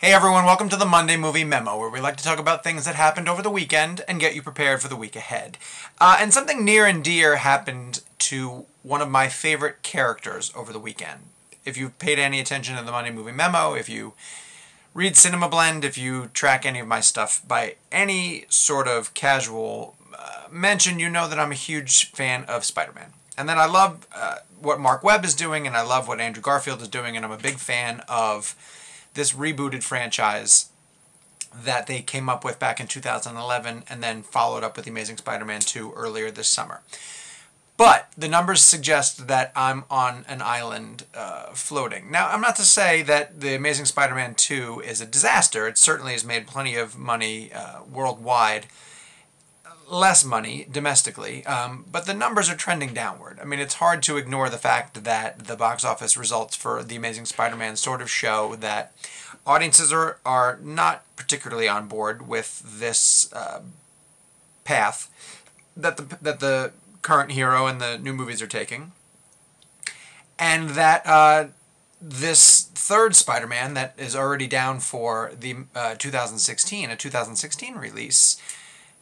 Hey everyone, welcome to the Monday Movie Memo, where we like to talk about things that happened over the weekend and get you prepared for the week ahead. And something near and dear happened to one of my favorite characters over the weekend. If you've paid any attention to the Monday Movie Memo, if you read Cinema Blend, if you track any of my stuff by any sort of casual mention, you know that I'm a huge fan of Spider-Man. And then I love what Mark Webb is doing, and I love what Andrew Garfield is doing, and I'm a big fan of this rebooted franchise that they came up with back in 2011 and then followed up with The Amazing Spider-Man 2 earlier this summer. But the numbers suggest that I'm on an island floating. Now, I'm not to say that The Amazing Spider-Man 2 is a disaster. It certainly has made plenty of money worldwide, less money domestically, but the numbers are trending downward. I mean, it's hard to ignore the fact that the box office results for The Amazing Spider-Man sort of show that audiences are not particularly on board with this path that the current hero and the new movies are taking, and that this third Spider-Man that is already down for the 2016 release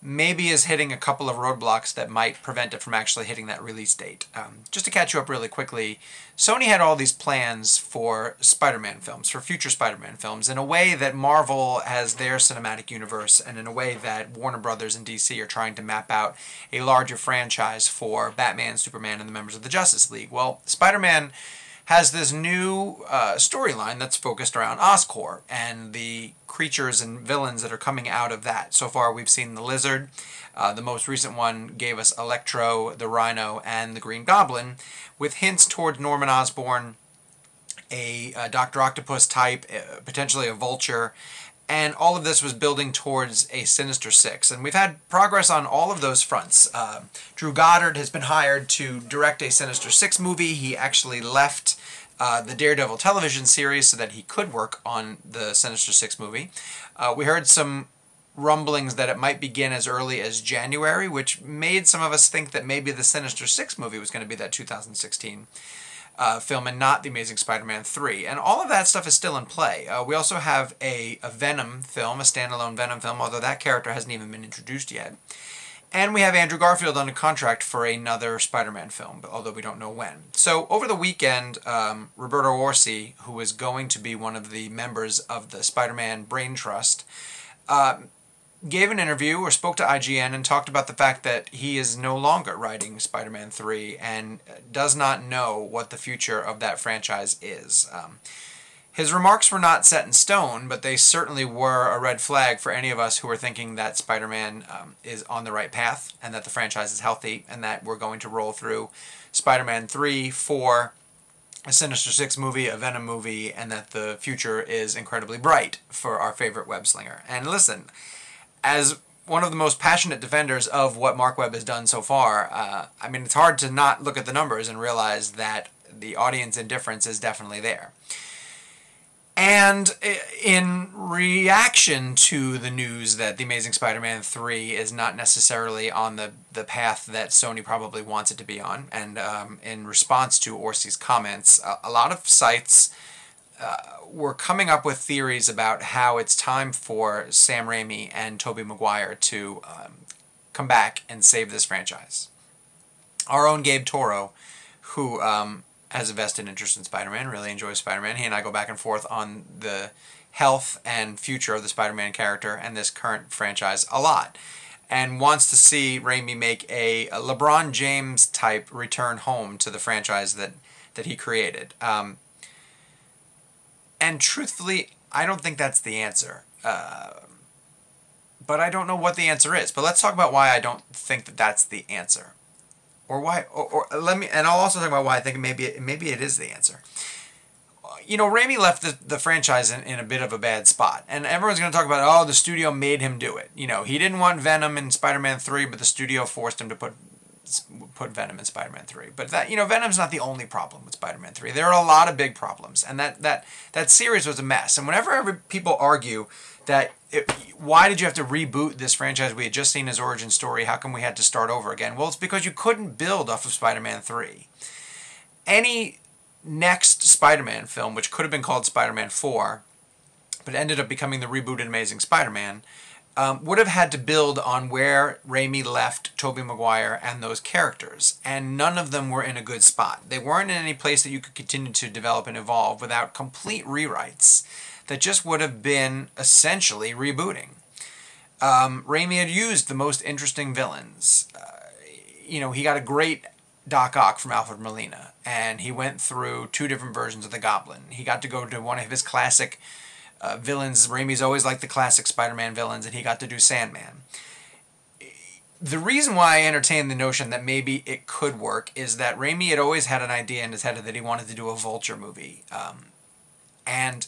maybe is hitting a couple of roadblocks that might prevent it from actually hitting that release date. Just to catch you up really quickly, Sony had all these plans for Spider-Man films, for future Spider-Man films, in a way that Marvel has their cinematic universe, and in a way that Warner Brothers and DC are trying to map out a larger franchise for Batman, Superman, and the members of the Justice League. Well, Spider-Man has this new storyline that's focused around Oscorp and the creatures and villains that are coming out of that. So far we've seen the Lizard. The most recent one gave us Electro, the Rhino, and the Green Goblin, with hints towards Norman Osborn, a Dr. Octopus type, potentially a Vulture, and all of this was building towards a Sinister Six. And we've had progress on all of those fronts. Drew Goddard has been hired to direct a Sinister Six movie. He actually left the Daredevil television series so that he could work on the Sinister Six movie. We heard some rumblings that it might begin as early as January, which made some of us think that maybe the Sinister Six movie was going to be that 2016 film and not The Amazing Spider-Man 3. And all of that stuff is still in play. We also have a Venom film, a standalone Venom film, although that character hasn't even been introduced yet. And we have Andrew Garfield on a contract for another Spider-Man film, although we don't know when. So over the weekend, Roberto Orci, who is going to be one of the members of the Spider-Man Brain Trust, gave an interview or spoke to IGN and talked about the fact that he is no longer writing Spider-Man 3 and does not know what the future of that franchise is. His remarks were not set in stone, but they certainly were a red flag for any of us who were thinking that Spider-Man is on the right path and that the franchise is healthy and that we're going to roll through Spider-Man 3, 4, a Sinister Six movie, a Venom movie, and that the future is incredibly bright for our favorite web-slinger. And listen, as one of the most passionate defenders of what Mark Webb has done so far, I mean, it's hard to not look at the numbers and realize that the audience indifference is definitely there. And in reaction to the news that The Amazing Spider-Man 3 is not necessarily on the path that Sony probably wants it to be on, and in response to Orci's comments, a lot of sites were coming up with theories about how it's time for Sam Raimi and Tobey Maguire to come back and save this franchise. Our own Gabe Toro, who has a vested interest in Spider-Man, really enjoys Spider-Man. He and I go back and forth on the health and future of the Spider-Man character and this current franchise a lot, and wants to see Raimi make a LeBron James type return home to the franchise that he created. And truthfully, I don't think that's the answer. But I don't know what the answer is. But let's talk about why I don't think that that's the answer. Or why, or let me, and I'll also talk about why I think maybe it is the answer. You know, Raimi left the franchise in a bit of a bad spot. And everyone's going to talk about, oh, the studio made him do it. You know, he didn't want Venom in Spider-Man 3, but the studio forced him to put Venom in Spider-Man 3. But that, you know, Venom's not the only problem with Spider-Man 3. There are a lot of big problems. And that series was a mess. And whenever people argue that why did you have to reboot this franchise? We had just seen his origin story. How come we had to start over again? Well, it's because you couldn't build off of Spider-Man 3. Any next Spider-Man film, which could have been called Spider-Man 4, but ended up becoming the rebooted Amazing Spider-Man, would have had to build on where Raimi left Tobey Maguire and those characters, and none of them were in a good spot. They weren't in any place that you could continue to develop and evolve without complete rewrites that just would have been essentially rebooting. Raimi had used the most interesting villains. He got a great Doc Ock from Alfred Molina, and he went through 2 different versions of the Goblin. He got to go to one of his classic villains. Raimi's always liked the classic Spider-Man villains, and he got to do Sandman. The reason why I entertain the notion that maybe it could work is that Raimi had always had an idea in his head that he wanted to do a Vulture movie. And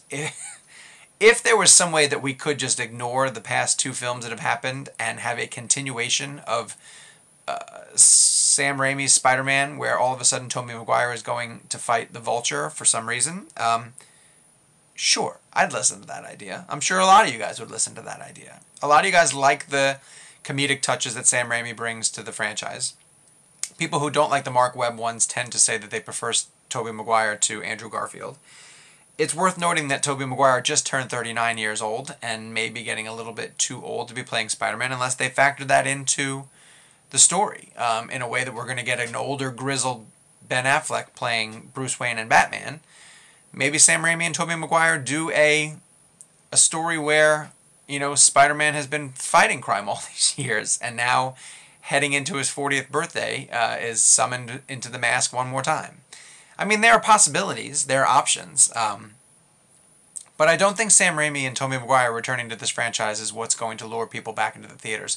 if there was some way that we could just ignore the past 2 films that have happened and have a continuation of Sam Raimi's Spider-Man, where all of a sudden Tobey Maguire is going to fight the Vulture for some reason, sure, I'd listen to that idea. I'm sure a lot of you guys would listen to that idea. A lot of you guys like the comedic touches that Sam Raimi brings to the franchise. People who don't like the Mark Webb ones tend to say that they prefer Tobey Maguire to Andrew Garfield. It's worth noting that Tobey Maguire just turned 39 years old and may be getting a little bit too old to be playing Spider-Man unless they factor that into the story in a way that we're going to get an older, grizzled Ben Affleck playing Bruce Wayne and Batman. Maybe Sam Raimi and Tobey Maguire do a story where, Spider-Man has been fighting crime all these years, and now, heading into his 40th birthday, is summoned into the mask one more time. I mean, there are possibilities, there are options, but I don't think Sam Raimi and Tobey Maguire returning to this franchise is what's going to lure people back into the theaters.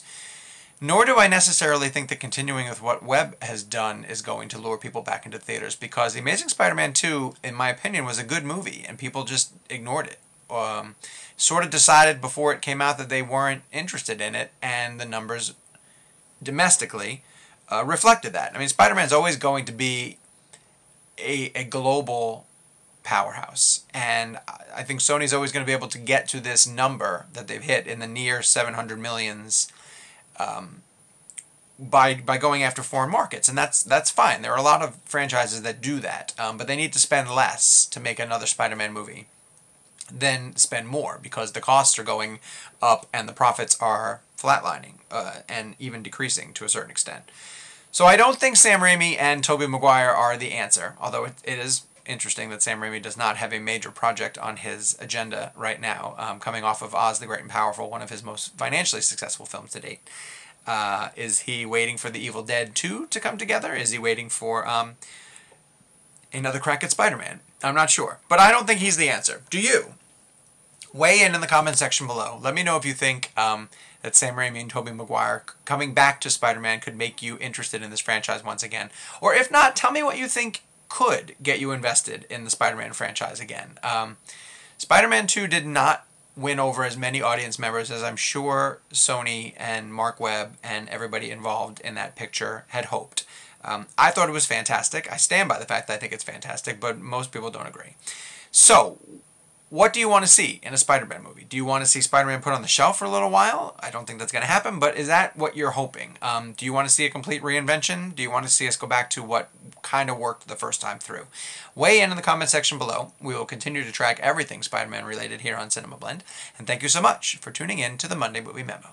Nor do I necessarily think that continuing with what Webb has done is going to lure people back into theaters, because The Amazing Spider-Man 2, in my opinion, was a good movie, and people just ignored it. Sort of decided before it came out that they weren't interested in it, and the numbers domestically reflected that. I mean, Spider-Man's always going to be a global powerhouse, and I think Sony's always going to be able to get to this number that they've hit in the near 700 millions by going after foreign markets, and that's fine. There are a lot of franchises that do that, but they need to spend less to make another Spider-Man movie than spend more, because the costs are going up and the profits are flatlining and even decreasing to a certain extent. So I don't think Sam Raimi and Tobey Maguire are the answer, although it is interesting that Sam Raimi does not have a major project on his agenda right now, coming off of Oz the Great and Powerful, one of his most financially successful films to date. Is he waiting for The Evil Dead 2 to come together? Is he waiting for another crack at Spider-Man? I'm not sure, but I don't think he's the answer. Do you? Weigh in the comment section below. Let me know if you think that Sam Raimi and Tobey Maguire coming back to Spider-Man could make you interested in this franchise once again. Or if not, tell me what you think could get you invested in the Spider-Man franchise again. Spider-Man 2 did not win over as many audience members as I'm sure Sony and Mark Webb and everybody involved in that picture had hoped. I thought it was fantastic. I stand by the fact that I think it's fantastic, but most people don't agree. So, what do you want to see in a Spider-Man movie? Do you want to see Spider-Man put on the shelf for a little while? I don't think that's going to happen, but is that what you're hoping? Do you want to see a complete reinvention? Do you want to see us go back to what kind of worked the first time through? Weigh in the comment section below. We will continue to track everything Spider-Man related here on Cinema Blend. And thank you so much for tuning in to the Monday Movie Memo.